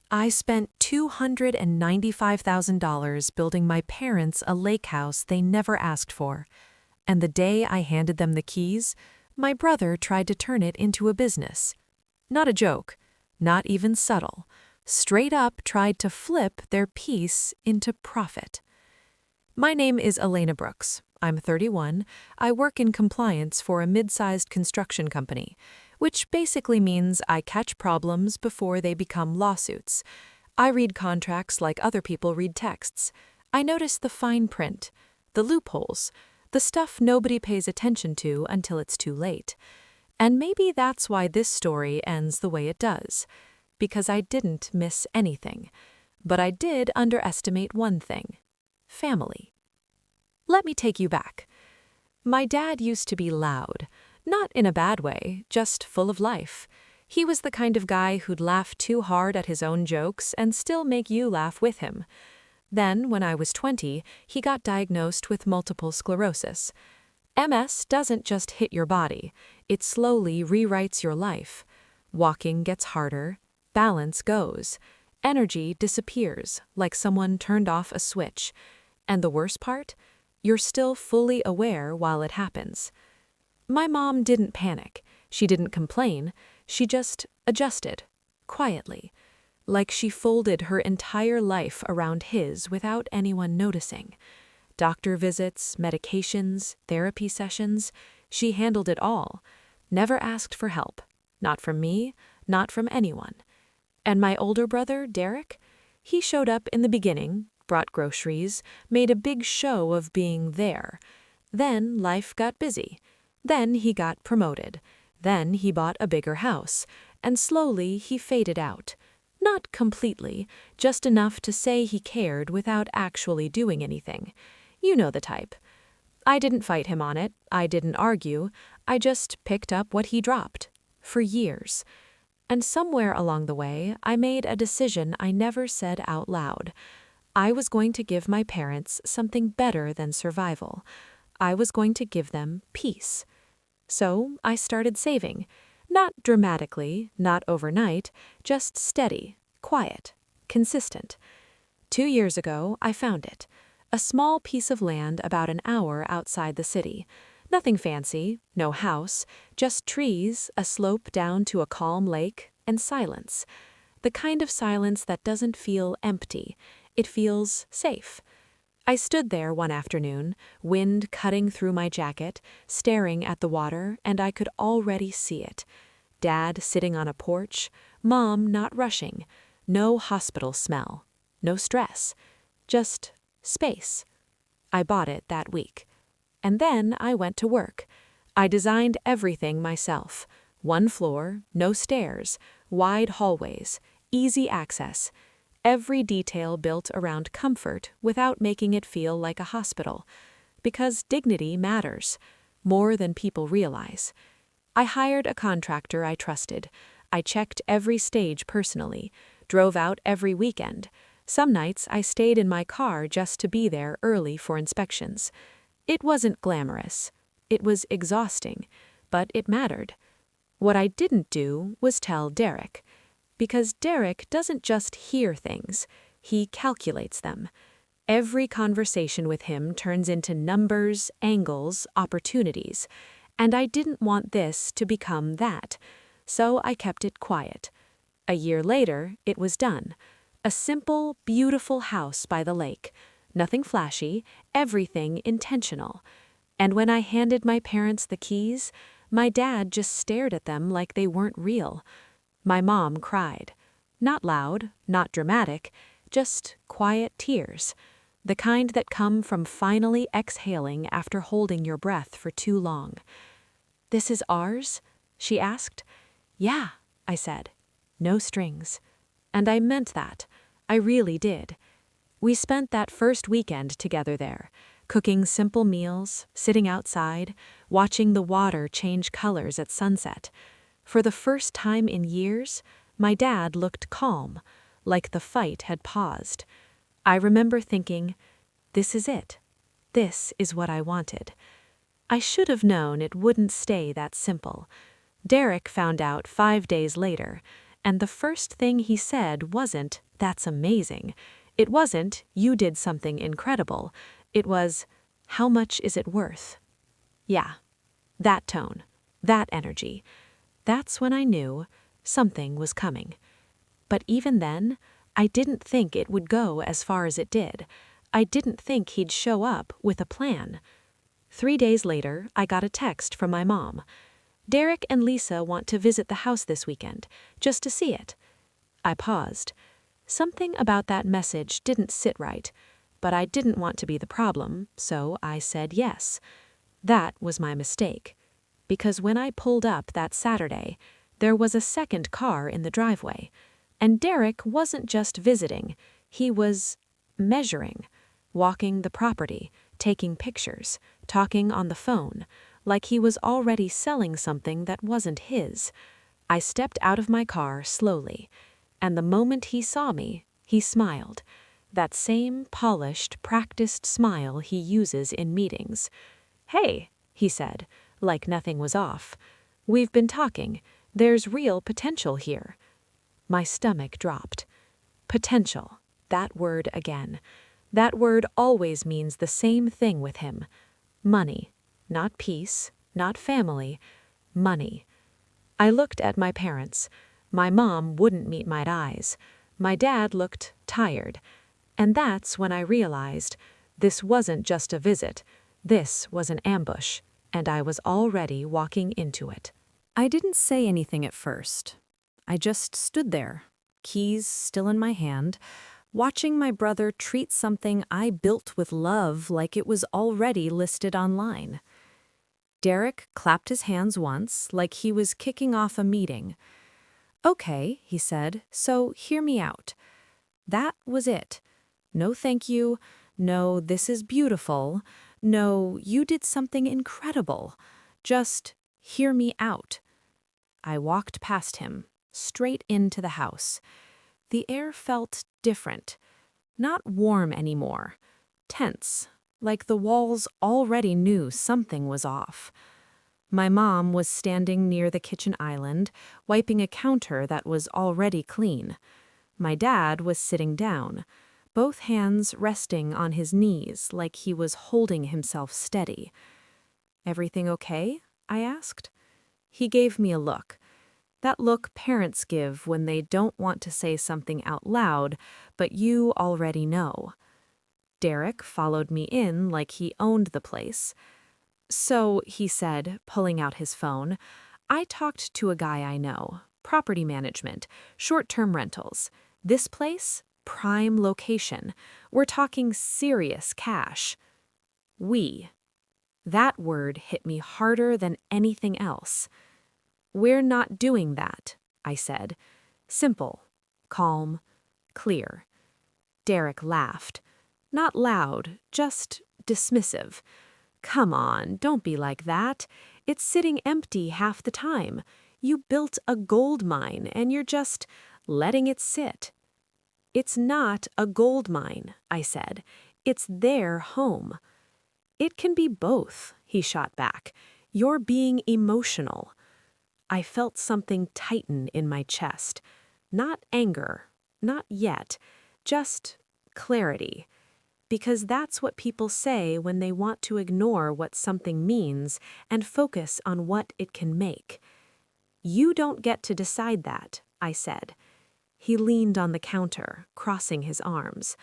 I spent $295,000 building my parents a lake house they never asked for, and the day I handed them the keys, my brother tried to turn it into a business. Not a joke, not even subtle, straight up tried to flip their peace into profit. My name is Elena Brooks. I'm 31. I work in compliance for a mid-sized construction company, which basically means I catch problems before they become lawsuits. I read contracts like other people read texts. I notice the fine print, the loopholes, the stuff nobody pays attention to until it's too late. And maybe that's why this story ends the way it does, because I didn't miss anything. But I did underestimate one thing: family. Let me take you back. My dad used to be loud, not in a bad way, just full of life. He was the kind of guy who'd laugh too hard at his own jokes and still make you laugh with him. Then, when I was 20, he got diagnosed with multiple sclerosis. MS doesn't just hit your body, it slowly rewrites your life. Walking gets harder, balance goes, energy disappears like someone turned off a switch. And the worst part? You're still fully aware while it happens. My mom didn't panic. She didn't complain. She just adjusted, quietly, like she folded her entire life around his without anyone noticing. Doctor visits, medications, therapy sessions, she handled it all. Never asked for help. Not from me, not from anyone. And my older brother, Derek? He showed up in the beginning, brought groceries, made a big show of being there. Then life got busy. Then he got promoted. Then he bought a bigger house. And slowly he faded out. Not completely, just enough to say he cared without actually doing anything. You know the type. I didn't fight him on it. I didn't argue. I just picked up what he dropped. For years. And somewhere along the way, I made a decision I never said out loud. I was going to give my parents something better than survival. I was going to give them peace. So I started saving. Not dramatically, not overnight, just steady, quiet, consistent. 2 years ago, I found it. A small piece of land about an hour outside the city. Nothing fancy, no house, just trees, a slope down to a calm lake, and silence. The kind of silence that doesn't feel empty. It feels safe. I stood there one afternoon, wind cutting through my jacket, staring at the water, and I could already see it. Dad sitting on a porch, Mom not rushing, no hospital smell, no stress, just space. I bought it that week. And then I went to work. I designed everything myself. 1 floor, no stairs, wide hallways, easy access. Every detail built around comfort without making it feel like a hospital. Because dignity matters, more than people realize. I hired a contractor I trusted. I checked every stage personally, drove out every weekend. Some nights I stayed in my car just to be there early for inspections. It wasn't glamorous. It was exhausting, but it mattered. What I didn't do was tell Derek. Because Derek doesn't just hear things, he calculates them. Every conversation with him turns into numbers, angles, opportunities. And I didn't want this to become that, so I kept it quiet. A year later, it was done. A simple, beautiful house by the lake. Nothing flashy, everything intentional. And when I handed my parents the keys, my dad just stared at them like they weren't real. My mom cried. Not loud, not dramatic, just quiet tears. The kind that come from finally exhaling after holding your breath for too long. "This is ours?" she asked. "Yeah," I said. No strings. And I meant that. I really did. We spent that first weekend together there, cooking simple meals, sitting outside, watching the water change colors at sunset. For the first time in years, my dad looked calm, like the fight had paused. I remember thinking, this is it. This is what I wanted. I should have known it wouldn't stay that simple. Derek found out 5 days later, And the first thing he said wasn't, "That's amazing." It wasn't, "You did something incredible." It was, "How much is it worth?" Yeah, that tone, that energy. That's when I knew something was coming. But even then, I didn't think it would go as far as it did. I didn't think he'd show up with a plan. 3 days later, I got a text from my mom. "Derek and Lisa want to visit the house this weekend, just to see it." I paused. Something about that message didn't sit right, but I didn't want to be the problem, so I said yes. That was my mistake, because when I pulled up that Saturday, there was a second car in the driveway, and Derek wasn't just visiting, he was measuring, walking the property, taking pictures, talking on the phone, like he was already selling something that wasn't his. I stepped out of my car slowly, and the moment he saw me, he smiled. That same polished, practiced smile he uses in meetings. "Hey," he said, like nothing was off. "We've been talking. There's real potential here." My stomach dropped. Potential. That word again. That word always means the same thing with him. Money. Not peace, not family. Money. I looked at my parents. My mom wouldn't meet my eyes. My dad looked tired. And that's when I realized this wasn't just a visit. This was an ambush, and I was already walking into it. I didn't say anything at first. I just stood there, keys still in my hand, watching my brother treat something I built with love like it was already listed online. Derek clapped his hands once, like he was kicking off a meeting. "Okay," he said, "so hear me out." That was it. No thank you. No, this is beautiful. No, you did something incredible. Just hear me out. I walked past him, straight into the house. The air felt different. Not warm anymore. Tense, like the walls already knew something was off. My mom was standing near the kitchen island, wiping a counter that was already clean. My dad was sitting down, both hands resting on his knees like he was holding himself steady. "Everything okay?" I asked. He gave me a look. That look parents give when they don't want to say something out loud, but you already know. Derek followed me in like he owned the place. "So," he said, pulling out his phone, "I talked to a guy I know. Property management, short-term rentals. This place? Prime location. We're talking serious cash." We. That word hit me harder than anything else. "We're not doing that," I said. Simple, calm, clear. Derek laughed. Not loud, just dismissive. "Come on, don't be like that. It's sitting empty half the time. You built a gold mine and you're just letting it sit." "It's not a gold mine," I said. "It's their home." "It can be both," he shot back. "You're being emotional." I felt something tighten in my chest. Not anger, not yet, just clarity. Because that's what people say when they want to ignore what something means and focus on what it can make. "You don't get to decide that," I said. He leaned on the counter, crossing his arms.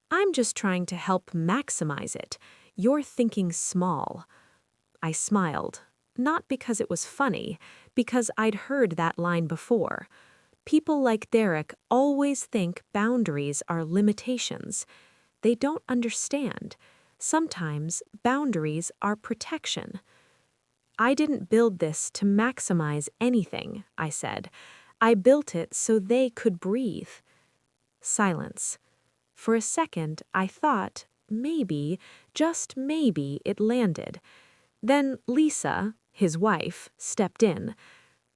"I'm just trying to help maximize it. You're thinking small." I smiled, not because it was funny, because I'd heard that line before. People like Derek always think boundaries are limitations. They don't understand. Sometimes boundaries are protection. "I didn't build this to maximize anything," I said. "I built it so they could breathe." Silence. For a second, I thought, maybe, just maybe, it landed. Then Lisa, his wife, stepped in.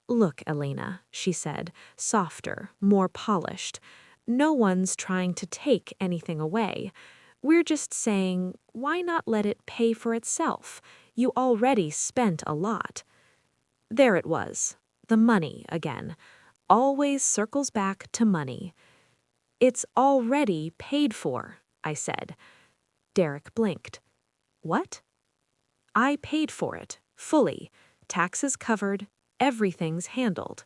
"Look, Elena," she said, softer, more polished. "No one's trying to take anything away. We're just saying, why not let it pay for itself? You already spent a lot." There it was, the money again. always circles back to money. It's already paid for, I said. Derek blinked. What? I paid for it, fully. Taxes covered, everything's handled.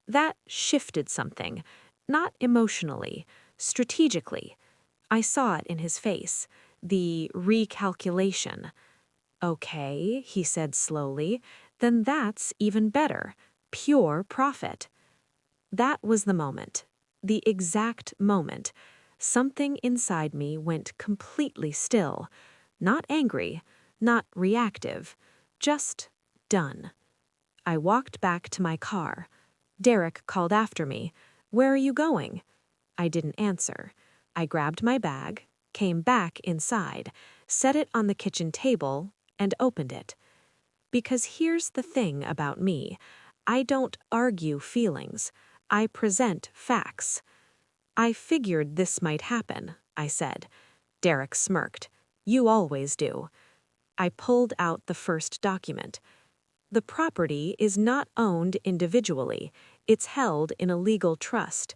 That shifted something, not emotionally, strategically. I saw it in his face, the recalculation. Okay, he said slowly, then that's even better. Pure profit. That was the moment, the exact moment. Something inside me went completely still. Not angry, not reactive, just done. I walked back to my car. Derek called after me. "Where are you going?" I didn't answer. I grabbed my bag, came back inside, set it on the kitchen table, and opened it. Because here's the thing about me. I don't argue feelings. I present facts. "I figured this might happen," I said. Derek smirked. "You always do." I pulled out the first document. The property is not owned individually. It's held in a legal trust.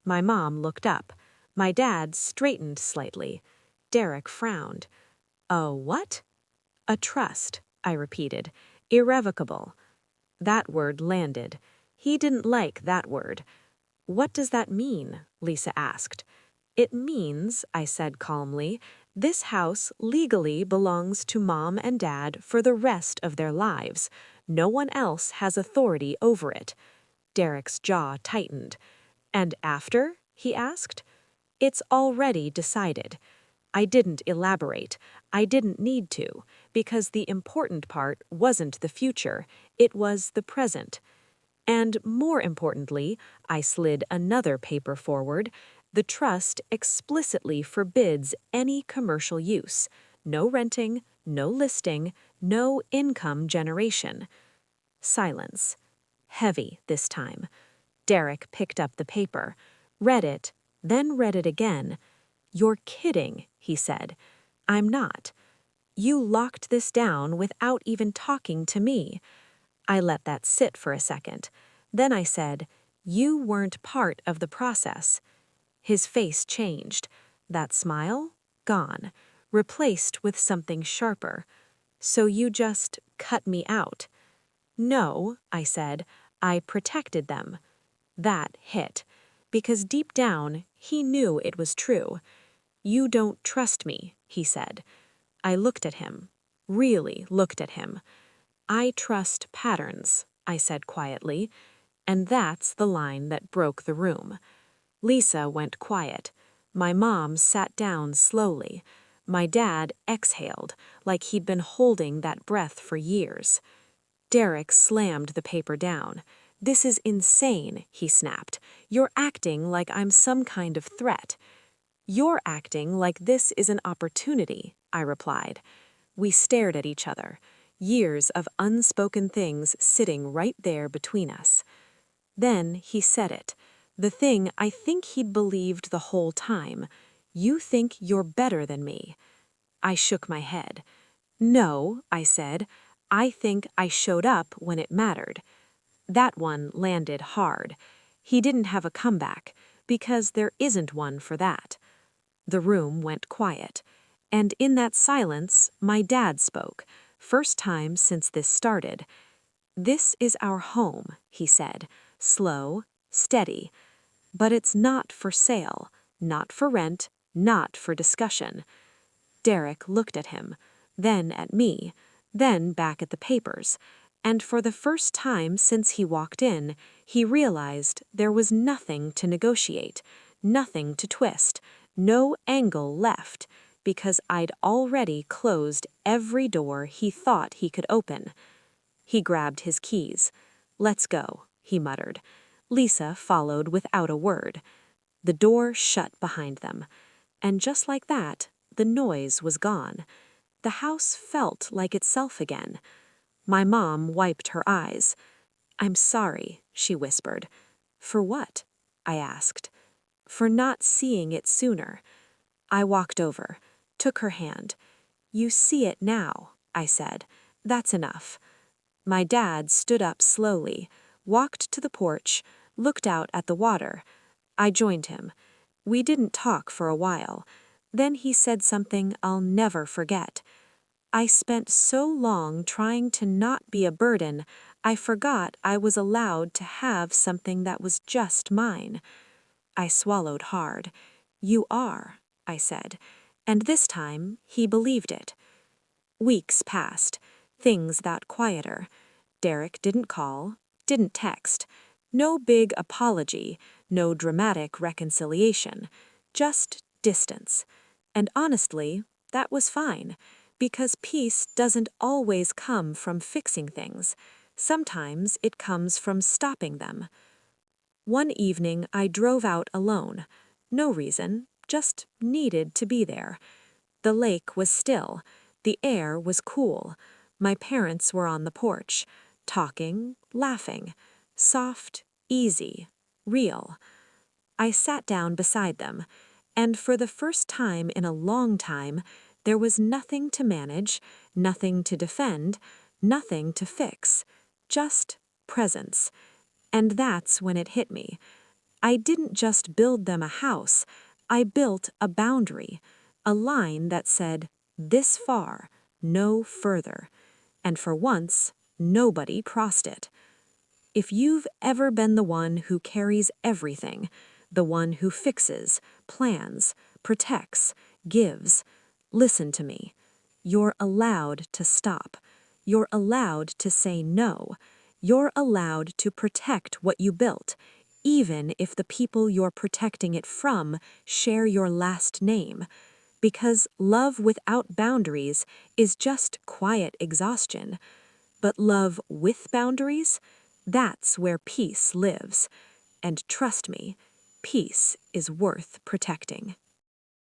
My mom looked up. My dad straightened slightly. Derek frowned. "A what?" "A trust," I repeated. "Irrevocable." That word landed. He didn't like that word. "What does that mean?" Lisa asked. "It means," I said calmly, "this house legally belongs to Mom and Dad for the rest of their lives. No one else has authority over it." Derek's jaw tightened. "And after?" he asked. "It's already decided." I didn't elaborate. I didn't need to, because the important part wasn't the future, it was the present. And more importantly, I slid another paper forward. The trust explicitly forbids any commercial use. No renting, no listing, no income generation. Silence. Heavy this time. Derek picked up the paper, read it, then read it again. "You're kidding," he said. "I'm not. You locked this down without even talking to me." I let that sit for a second. Then I said, "You weren't part of the process." His face changed. That smile? Gone. Replaced with something sharper. "So you just cut me out?" "No," I said. "I protected them." That hit. Because deep down, he knew it was true. "You don't trust me," he said. I looked at him. Really looked at him. "I trust patterns," I said quietly. And that's the line that broke the room. Lisa went quiet. My mom sat down slowly. My dad exhaled, like he'd been holding that breath for years. Derek slammed the paper down. "This is insane," he snapped. "You're acting like I'm some kind of threat." "You're acting like this is an opportunity," I replied. We stared at each other. Years of unspoken things sitting right there between us. Then he said it. The thing I think he'd believed the whole time. "You think you're better than me." I shook my head. "No," I said. "I think I showed up when it mattered." That one landed hard. He didn't have a comeback, because there isn't one for that. The room went quiet. And in that silence, my dad spoke, first time since this started. "This is our home," he said, slow, steady. "But it's not for sale, not for rent, not for discussion." Derek looked at him, then at me, then back at the papers, and for the first time since he walked in, he realized there was nothing to negotiate, nothing to twist, no angle left, because I'd already closed every door he thought he could open. He grabbed his keys. "Let's go," he muttered. Lisa followed without a word. The door shut behind them. And just like that, the noise was gone. The house felt like itself again. My mom wiped her eyes. "I'm sorry," she whispered. "For what?" I asked. "For not seeing it sooner." I walked over, took her hand. "You see it now," I said. "That's enough." My dad stood up slowly, walked to the porch, looked out at the water. I joined him. We didn't talk for a while. Then he said something I'll never forget. I spent so long trying to not be a burden, I forgot I was allowed to have something that was just mine. I swallowed hard. You are, I said, and this time he believed it. Weeks passed. Things got quieter. Derek didn't call, didn't text. No big apology, no dramatic reconciliation. Just distance. And honestly, that was fine, because peace doesn't always come from fixing things. Sometimes it comes from stopping them. One evening I drove out alone. No reason, just needed to be there. The lake was still. The air was cool. My parents were on the porch, talking, laughing. Soft, easy, real. I sat down beside them, and for the first time in a long time, there was nothing to manage, nothing to defend, nothing to fix. Just presence. And that's when it hit me. I didn't just build them a house, I built a boundary, a line that said, this far, no further. And for once, nobody crossed it. If you've ever been the one who carries everything, the one who fixes, plans, protects, gives, listen to me. You're allowed to stop. You're allowed to say no. You're allowed to protect what you built, even if the people you're protecting it from share your last name. Because love without boundaries is just quiet exhaustion. But love with boundaries, that's where peace lives. And trust me, peace is worth protecting.